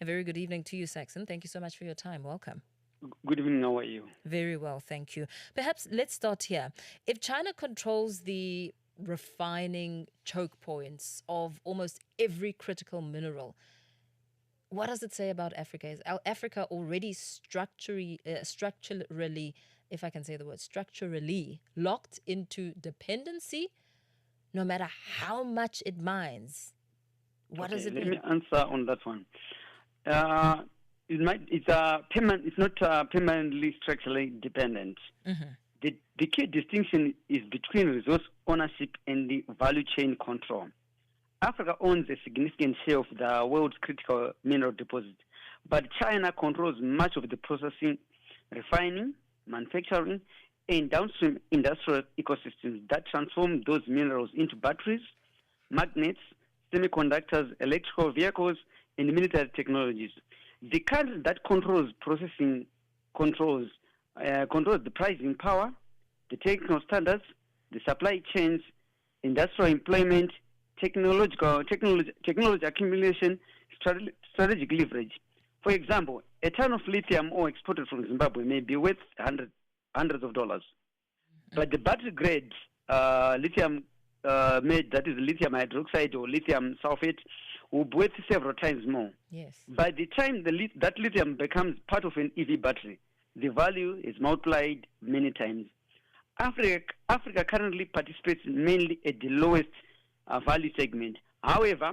A very good evening to you, Saxon. Thank you so much for your time. Welcome. Good evening. How are you? Very well, thank you. Perhaps let's start here. If China controls the refining choke points of almost every critical mineral, what does it say about Africa? Is Africa already structurally, if I can say the word, structurally locked into dependency, no matter how much it mines? What does Okay, it let me mean? answer on that one. Uh, it's not permanently structurally dependent. The key distinction is between resource ownership and the value chain control. Africa owns a significant share of the world's critical mineral deposits, but China controls much of the processing, refining, manufacturing, and downstream industrial ecosystems that transform those minerals into batteries, magnets, semiconductors, electrical vehicles, and military technologies. The country that controls processing controls the pricing power, the technical standards, the supply chains, industrial employment, technology accumulation, strategic leverage. For example, a ton of lithium ore exported from Zimbabwe may be worth hundreds of dollars, but the battery grade lithium made, that is lithium hydroxide or lithium sulfate, will be worth several times more. Yes. By the time that lithium becomes part of an EV battery, the value is multiplied many times. Africa currently participates mainly at the lowest value segment. However,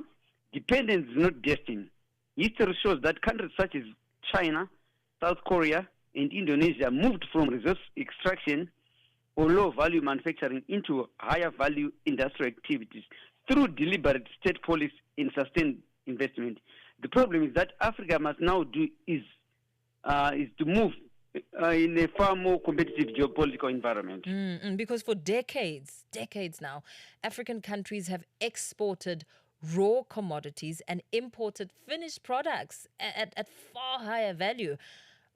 dependence is not destined. History shows that countries such as China, South Korea, and Indonesia moved from resource extraction or low value manufacturing into higher value industrial activities through deliberate state policy and sustained investment. The problem is that Africa must now do is to move in a far more competitive geopolitical environment. Because for decades now, African countries have exported raw commodities and imported finished products at far higher value.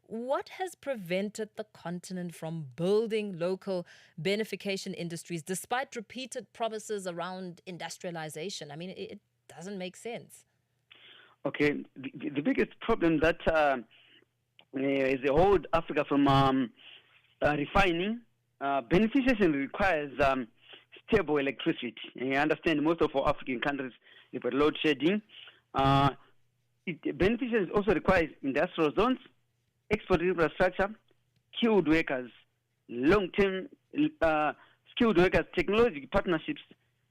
What has prevented the continent from building local beneficiation industries despite repeated promises around industrialization? I mean, it doesn't make sense. Okay, the biggest problem that is a hold Africa from refining, beneficiation requires stable electricity. And I understand most of our African countries have got load shedding. Beneficiation also requires industrial zones, export infrastructure, skilled workers, long-term skilled workers, technology partnerships,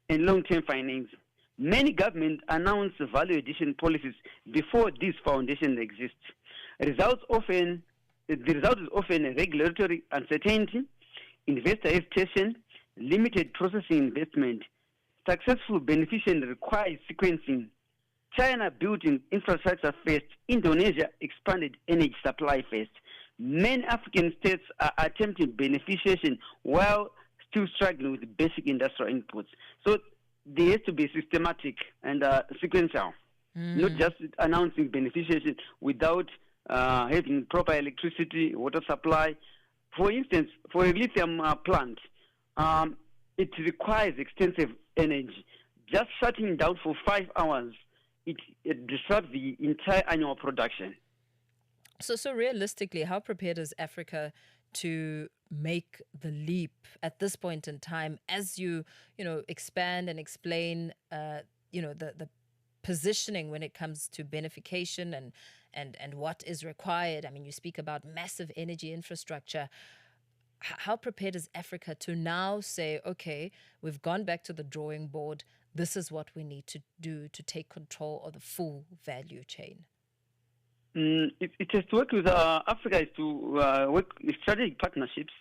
and long-term finance. Many governments announce value addition policies before these foundations exist. The result is often a regulatory uncertainty, investor hesitation, limited processing investment. Successful beneficiation requires sequencing. China built in infrastructure first. Indonesia expanded energy supply first. Many African states are attempting beneficiation while still struggling with basic industrial inputs. So there has to be systematic and sequential, not just announcing beneficiation without having proper electricity, water supply. For instance, for a lithium plant, it requires extensive energy. Just shutting down for 5 hours, it disrupts the entire annual production. So realistically, how prepared is Africa to make the leap at this point in time as you expand and explain, the positioning when it comes to beneficiation and what is required? I mean, you speak about massive energy infrastructure. How prepared is Africa to now say, okay, we've gone back to the drawing board. This is what we need to do to take control of the full value chain? It has to work with Africa is to work with strategic partnerships,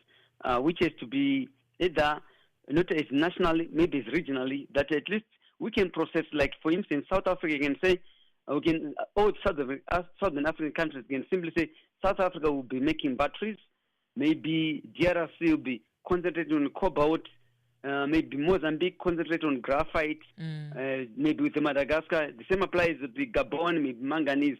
which has to be either not as nationally, maybe as regionally, that at least we can process. Like for instance, South Africa can say, all Southern African countries can simply say South Africa will be making batteries. Maybe DRC will be concentrated on cobalt. Maybe Mozambique concentrate on graphite. Maybe with Madagascar, the same applies with the Gabon, maybe manganese.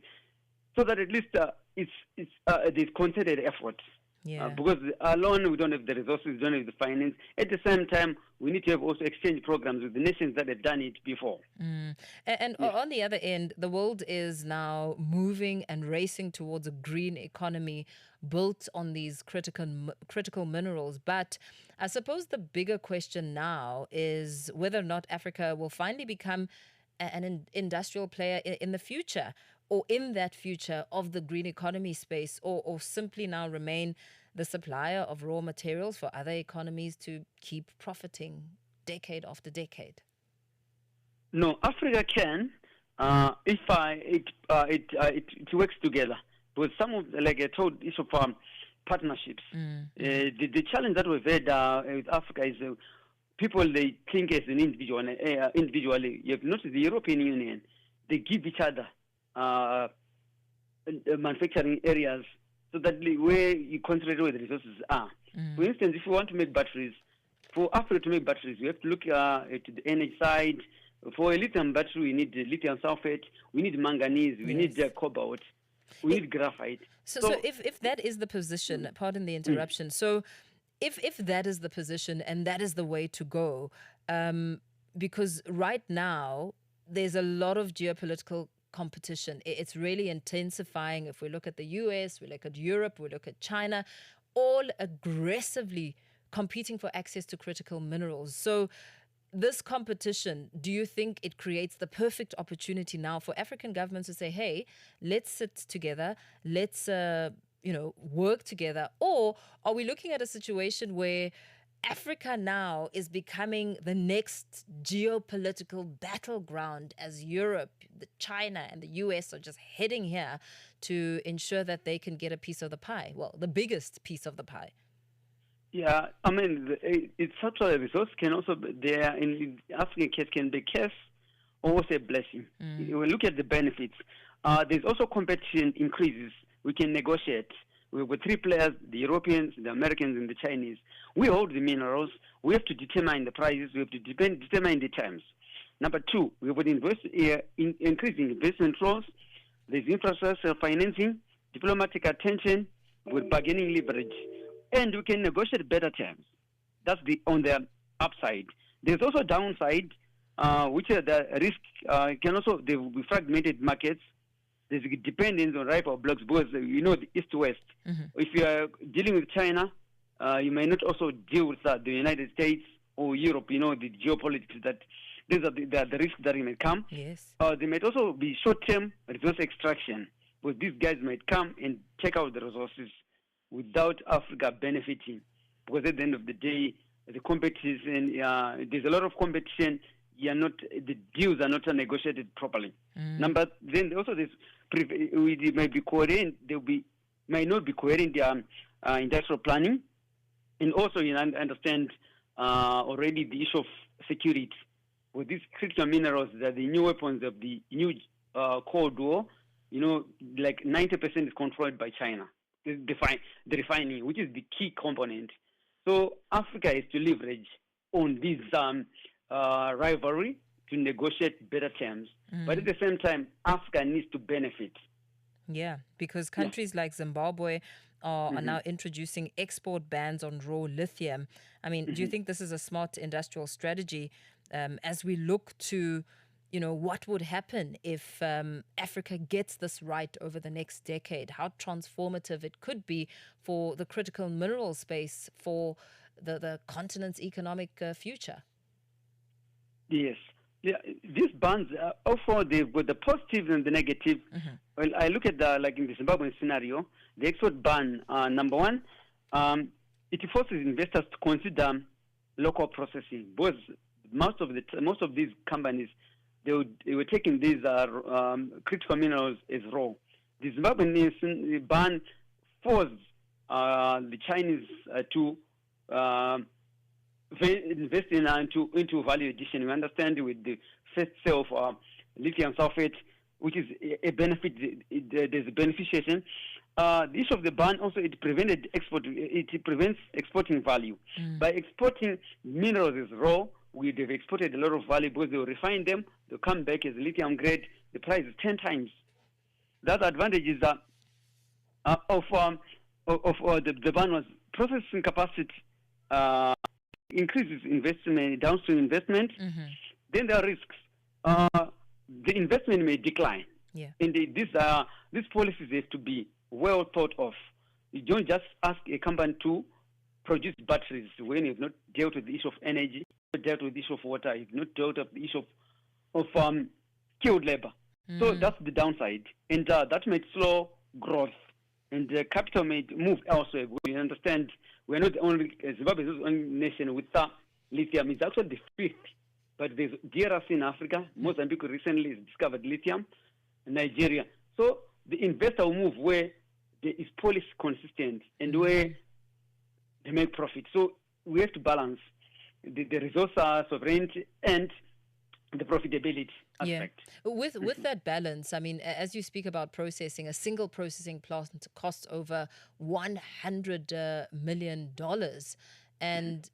So that at least there's concerted effort. Yeah. Because alone we don't have the resources, we don't have the finance. At the same time, we need to have also exchange programs with the nations that have done it before. And on the other end, the world is now moving and racing towards a green economy built on these critical minerals. But I suppose the bigger question now is whether or not Africa will finally become an industrial player in the future, or in that future of the green economy space, or simply now remain the supplier of raw materials for other economies to keep profiting decade after decade. No, Africa can if it works together. Because some of, like I told, issue of partnerships. The challenge that we've had with Africa is people, they think as an individual. Individually, you have noticed the European Union, they give each other manufacturing areas so that where you concentrate where the resources are. For instance, if you want to make batteries, for Africa to make batteries, we have to look at the energy side. For a lithium battery, we need lithium sulfate, we need manganese, we need cobalt, we need graphite. So if that is the position, pardon the interruption, so if that is the position and that is the way to go, because right now there's a lot of geopolitical competition. It's really intensifying. If we look at the US, we look at Europe, we look at China, all aggressively competing for access to critical minerals. So this competition, do you think it creates the perfect opportunity now for African governments to say, hey, let's sit together, let's work together? Or are we looking at a situation where Africa now is becoming the next geopolitical battleground as Europe, China, and the US are just heading here to ensure that they can get a piece of the pie? Well, the biggest piece of the pie. Yeah, I mean, it's such a resource can also be there in the African case can be a curse or also a blessing. We look at the benefits. There's also competition increases. We can negotiate. We've got three players, the Europeans, the Americans, and the Chinese. We hold the minerals. We have to determine the prices. We have to determine the terms. Number two, we would invest increasing investment flows. There's infrastructure financing, diplomatic attention, with bargaining leverage. And we can negotiate better terms. That's on the upside. There's also downside, which are the risk. Can also there will be fragmented markets. There's a dependence on rival blocks because the East-West. If you are dealing with China, you may not also deal with the United States or Europe. The geopolitics that these are the risks that may come. Yes. There might also be short-term resource extraction, because these guys might come and take out the resources without Africa benefiting. Because at the end of the day, the competition, there's a lot of competition. The deals are not negotiated properly. Then also we might be coherent. Might not be coherent industrial planning, and also understand already the issue of security. With these critical minerals, that the new weapons of the new Cold War, like 90% is controlled by China. The refining, which is the key component. So Africa is to leverage on this rivalry to negotiate better terms. But at the same time, Africa needs to benefit. Yeah, because countries like Zimbabwe are now introducing export bans on raw lithium. I mean, do you think this is a smart industrial strategy as we look to what would happen if Africa gets this right over the next decade? How transformative it could be for the critical mineral space, for the continent's economic future? Yes. Yeah, these bans offer the positive and the negative. Well, I look at like in the Zimbabwean scenario, the export ban, number one, it forces investors to consider local processing, because most of these companies, they were taking these critical minerals as raw. The Zimbabwean ban forced the Chinese to invest into value addition. We understand with the first sale of lithium sulfate, which is a benefit. There's a beneficiation. The issue of the ban also it prevents exporting value. By exporting minerals as raw, they've exported a lot of value because they'll refine them, they'll come back as lithium grade, the price is 10 times. That advantage is of the ban was processing capacity increases investment, downstream investment. Then there are risks. The investment may decline. Yeah. And these policies have to be well thought of. You don't just ask a company to produce batteries when you've not dealt with the issue of energy, not dealt with the issue of water, you've not dealt with the issue of skilled labor. So that's the downside. And that may slow growth. And the capital may move elsewhere. We understand we're not the only, Zimbabwe is the only nation with lithium. It's actually the fifth. But there's DRC in Africa. Mozambique recently has discovered lithium. Nigeria. So the investor will move where there is policy consistent and where they make profit. So we have to balance the resource sovereignty and the profitability aspect. Yeah. With that balance, I mean, as you speak about processing, a single processing plant costs over $100 million. And,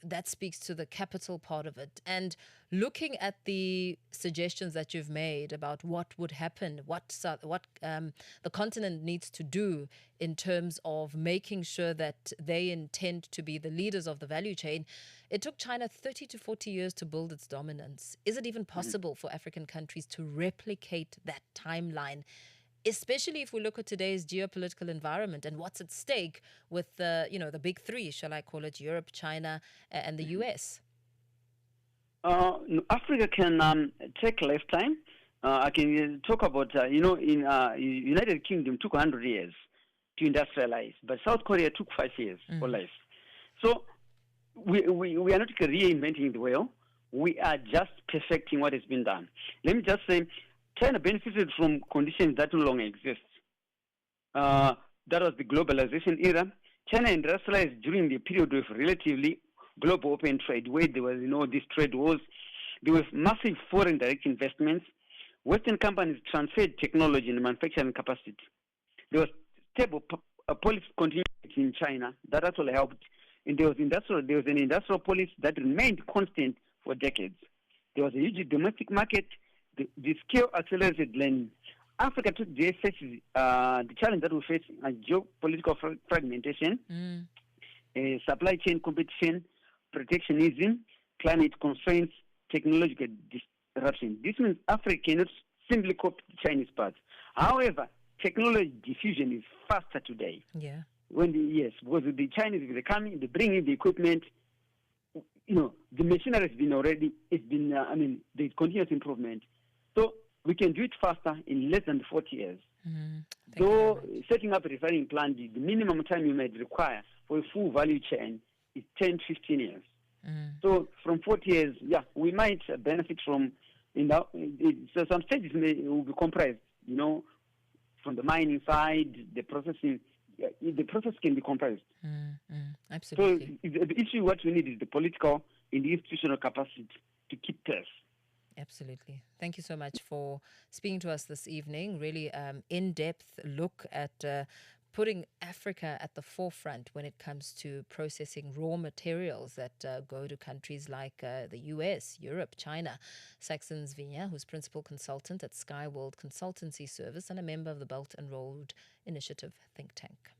that speaks to the capital part of it. And looking at the suggestions that you've made about what would happen, what the continent needs to do in terms of making sure that they intend to be the leaders of the value chain, it took China 30 to 40 years to build its dominance. Is it even possible for African countries to replicate that timeline? Especially if we look at today's geopolitical environment and what's at stake with the big three, shall I call it, Europe, China, and the US? Africa can take less time. I can talk about, in United Kingdom took 100 years to industrialize, but South Korea took 5 years or less. So we are not reinventing the wheel. We are just perfecting what has been done. Let me just say, China benefited from conditions that no longer exist. That was the globalization era. China industrialized during the period of relatively global open trade, where there was, these trade wars. There was massive foreign direct investments. Western companies transferred technology and manufacturing capacity. There was stable policy continuity in China that actually helped. And there was an industrial policy that remained constant for decades. There was a huge domestic market. The scale accelerated learning. Africa today faces the challenge that we face: geopolitical fragmentation, supply chain competition, protectionism, climate constraints, technological disruption. This means Africa cannot simply copy the Chinese path. However, technology diffusion is faster today. Yeah. Because the Chinese, they're coming, they bring in the equipment. The machinery has been there's continuous improvement. So we can do it faster in less than 40 years. So setting up a refining plant, the minimum time you might require for a full value chain is 10, 15 years. So from 40 years, we might benefit from, so some stages will be comprised, from the mining side, the processing. The process can be comprised. Absolutely. So the issue, what we need is the political and the institutional capacity to keep pace. Absolutely. Thank you so much for speaking to us this evening. Really in-depth look at putting Africa at the forefront when it comes to processing raw materials that go to countries like the US, Europe, China. Saxon Zvina, who's principal consultant at Skyworld Consultancy Services and a member of the Belt and Road Initiative think tank.